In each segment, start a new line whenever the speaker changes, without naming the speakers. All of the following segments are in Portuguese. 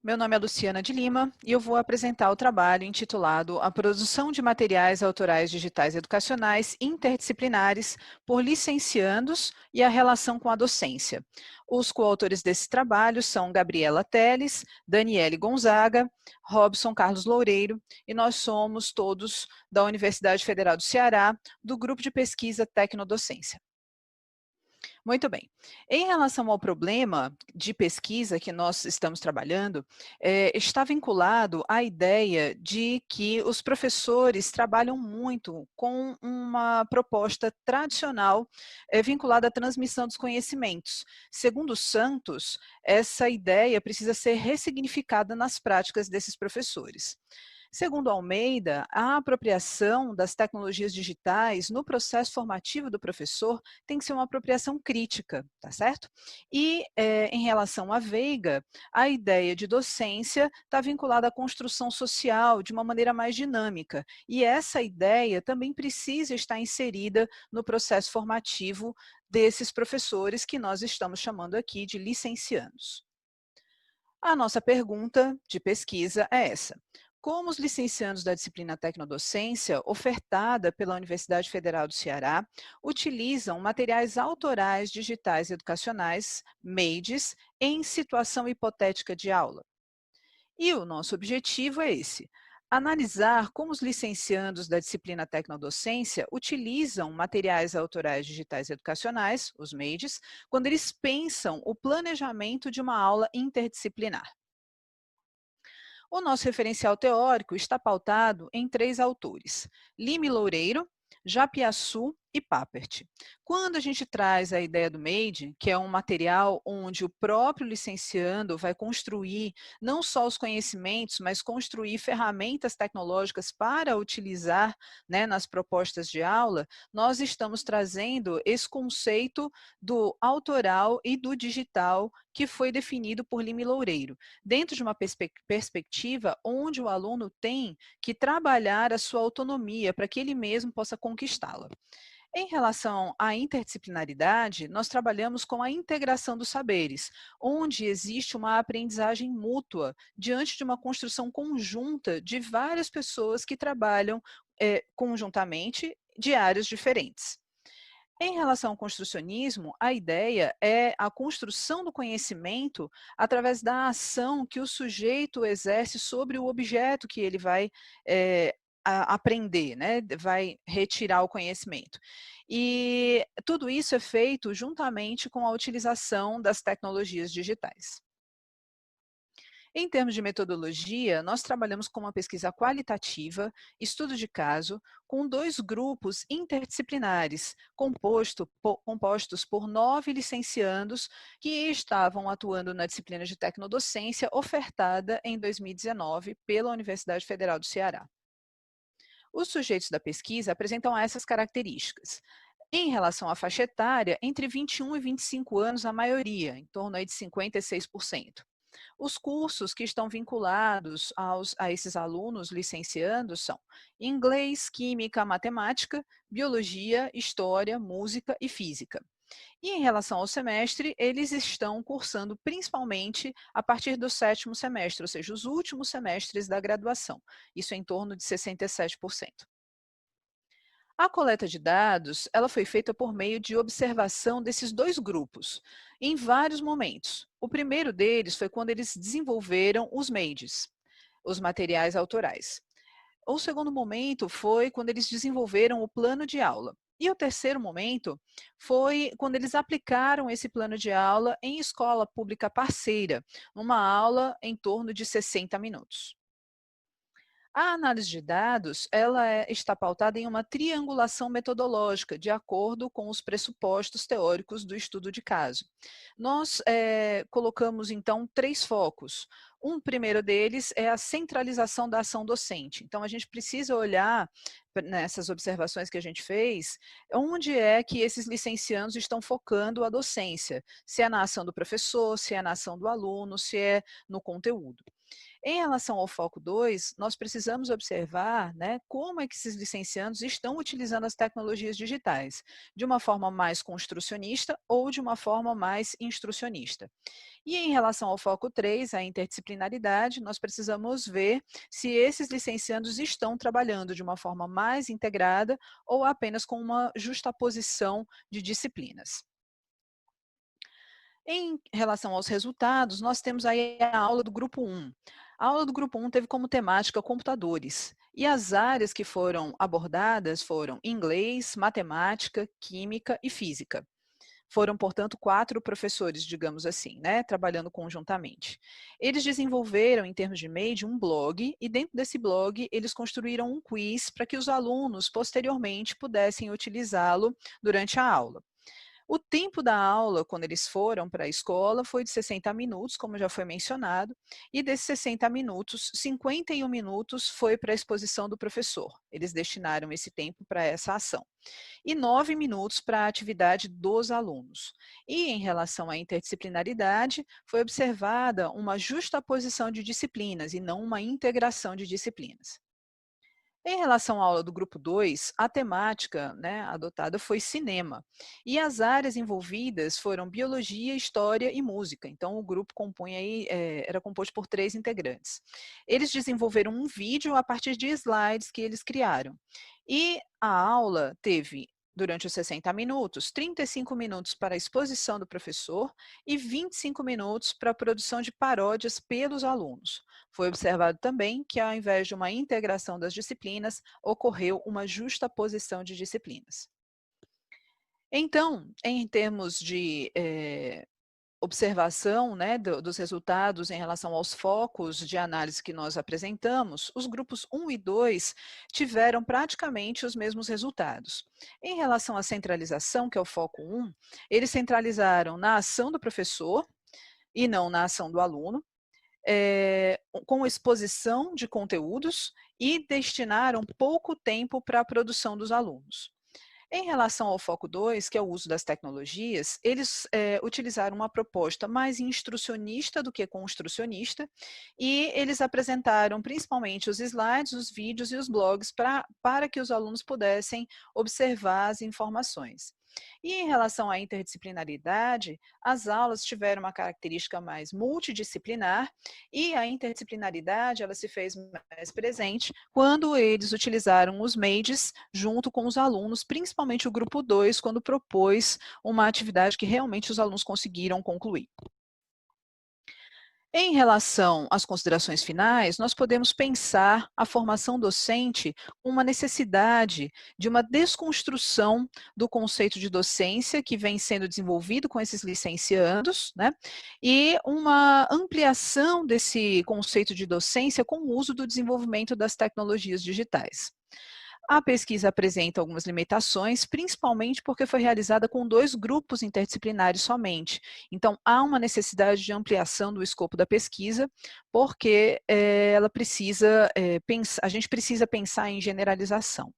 Meu nome é Luciana de Lima e eu vou apresentar o trabalho intitulado A Produção de Materiais Autorais Digitais Educacionais Interdisciplinares por Licenciandos e a Relação com a Docência. Os coautores desse trabalho são Gabriela Teles, Daniele Gonzaga, Robson Carlos Loureiro e nós somos todos da Universidade Federal do Ceará, do Grupo de Pesquisa Tecnodocência. Muito bem. Em relação ao problema de pesquisa que nós estamos trabalhando, está vinculado à ideia de que os professores trabalham muito com uma proposta tradicional vinculada à transmissão dos conhecimentos. Segundo Santos, essa ideia precisa ser ressignificada nas práticas desses professores. Segundo Almeida, a apropriação das tecnologias digitais no processo formativo do professor tem que ser uma apropriação crítica, tá certo? E, em relação à Veiga, a ideia de docência está vinculada à construção social de uma maneira mais dinâmica, e essa ideia também precisa estar inserida no processo formativo desses professores que nós estamos chamando aqui de licenciandos. A nossa pergunta de pesquisa é essa: como os licenciandos da disciplina Tecnodocência, ofertada pela Universidade Federal do Ceará, utilizam materiais autorais digitais educacionais, MEIDs, em situação hipotética de aula? E o nosso objetivo é esse: analisar como os licenciandos da disciplina Tecnodocência utilizam materiais autorais digitais educacionais, os MEIDs, quando eles pensam o planejamento de uma aula interdisciplinar. O nosso referencial teórico está pautado em 3 autores: Lima Loureiro, Japiaçu e Papert. Quando a gente traz a ideia do MADE, que é um material onde o próprio licenciando vai construir não só os conhecimentos, mas construir ferramentas tecnológicas para utilizar, né, nas propostas de aula, nós estamos trazendo esse conceito do autoral e do digital que foi definido por Lima Loureiro, dentro de uma perspectiva onde o aluno tem que trabalhar a sua autonomia para que ele mesmo possa conquistá-la. Em relação à interdisciplinaridade, nós trabalhamos com a integração dos saberes, onde existe uma aprendizagem mútua diante de uma construção conjunta de várias pessoas que trabalham conjuntamente de áreas diferentes. Em relação ao construcionismo, a ideia é a construção do conhecimento através da ação que o sujeito exerce sobre o objeto que ele vai aprender, né? Vai retirar o conhecimento. E tudo isso é feito juntamente com a utilização das tecnologias digitais. Em termos de metodologia, nós trabalhamos com uma pesquisa qualitativa, estudo de caso, com 2 grupos interdisciplinares, compostos por 9 licenciandos que estavam atuando na disciplina de tecnodocência ofertada em 2019 pela Universidade Federal do Ceará. Os sujeitos da pesquisa apresentam essas características. Em relação à faixa etária, entre 21 e 25 anos a maioria, em torno aí de 56%. Os cursos que estão vinculados a esses alunos licenciandos são inglês, química, matemática, biologia, história, música e física. E em relação ao semestre, eles estão cursando principalmente a partir do 7º semestre, ou seja, os últimos semestres da graduação. Isso é em torno de 67%. A coleta de dados, ela foi feita por meio de observação desses 2 grupos, em vários momentos. O primeiro deles foi quando eles desenvolveram os MEIDs, os materiais autorais. O segundo momento foi quando eles desenvolveram o plano de aula. E o terceiro momento foi quando eles aplicaram esse plano de aula em escola pública parceira, numa aula em torno de 60 minutos. A análise de dados, está pautada em uma triangulação metodológica, de acordo com os pressupostos teóricos do estudo de caso. Nós colocamos, então, 3 focos. Um primeiro deles é a centralização da ação docente. Então, a gente precisa olhar, nessas observações que a gente fez, onde é que esses licenciandos estão focando a docência. Se é na ação do professor, se é na ação do aluno, se é no conteúdo. Em relação ao foco 2, nós precisamos observar, né, como é que esses licenciandos estão utilizando as tecnologias digitais, de uma forma mais construcionista ou de uma forma mais instrucionista. E em relação ao foco 3, a interdisciplinaridade, interdisciplinaridade, nós precisamos ver se esses licenciandos estão trabalhando de uma forma mais integrada ou apenas com uma justaposição de disciplinas. Em relação aos resultados, nós temos aí a aula do grupo 1. A aula do grupo 1 teve como temática computadores, e as áreas que foram abordadas foram inglês, matemática, química e física. Foram, portanto, 4 professores, digamos assim, né, trabalhando conjuntamente. Eles desenvolveram, em termos de MEID, um blog, e dentro desse blog eles construíram um quiz para que os alunos, posteriormente, pudessem utilizá-lo durante a aula. O tempo da aula, quando eles foram para a escola, foi de 60 minutos, como já foi mencionado, e desses 60 minutos, 51 minutos foi para a exposição do professor. Eles destinaram esse tempo para essa ação. E 9 minutos para a atividade dos alunos. E em relação à interdisciplinaridade, foi observada uma justaposição de disciplinas e não uma integração de disciplinas. Em relação à aula do grupo 2, a temática, né, adotada foi cinema, e as áreas envolvidas foram biologia, história e música. Então, o grupo compunha aí, era composto por 3 integrantes. Eles desenvolveram um vídeo a partir de slides que eles criaram. E a aula teve, durante os 60 minutos, 35 minutos para a exposição do professor e 25 minutos para a produção de paródias pelos alunos. Foi observado também que, ao invés de uma integração das disciplinas, ocorreu uma justaposição de disciplinas. Então, em termos de observação, né, dos resultados em relação aos focos de análise que nós apresentamos, os grupos 1 e 2 tiveram praticamente os mesmos resultados. Em relação à centralização, que é o foco 1, eles centralizaram na ação do professor e não na ação do aluno, com exposição de conteúdos, e destinaram pouco tempo para a produção dos alunos. Em relação ao foco 2, que é o uso das tecnologias, eles utilizaram uma proposta mais instrucionista do que construcionista, e eles apresentaram principalmente os slides, os vídeos e os blogs para que os alunos pudessem observar as informações. E em relação à interdisciplinaridade, as aulas tiveram uma característica mais multidisciplinar, e a interdisciplinaridade ela se fez mais presente quando eles utilizaram os MEIDs junto com os alunos, principalmente o grupo 2, quando propôs uma atividade que realmente os alunos conseguiram concluir. Em relação às considerações finais, nós podemos pensar a formação docente como uma necessidade de uma desconstrução do conceito de docência que vem sendo desenvolvido com esses licenciandos, né, e uma ampliação desse conceito de docência com o uso do desenvolvimento das tecnologias digitais. A pesquisa apresenta algumas limitações, principalmente porque foi realizada com 2 grupos interdisciplinares somente. Então, há uma necessidade de ampliação do escopo da pesquisa, porque a gente precisa pensar em generalização.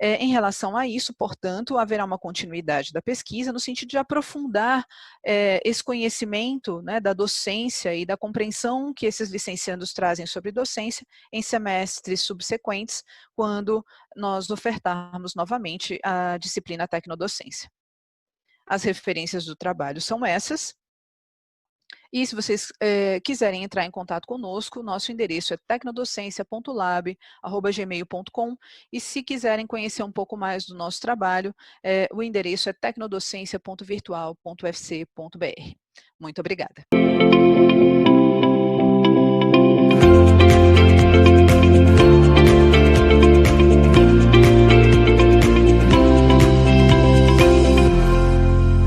Em relação a isso, portanto, haverá uma continuidade da pesquisa no sentido de aprofundar esse conhecimento, né, da docência e da compreensão que esses licenciandos trazem sobre docência em semestres subsequentes, quando nós ofertarmos novamente a disciplina Tecnodocência. As referências do trabalho são essas. E se vocês quiserem entrar em contato conosco, nosso endereço é tecnodocência.lab@gmail.com, e se quiserem conhecer um pouco mais do nosso trabalho, o endereço é tecnodocência.virtual.ufc.br. Muito obrigada.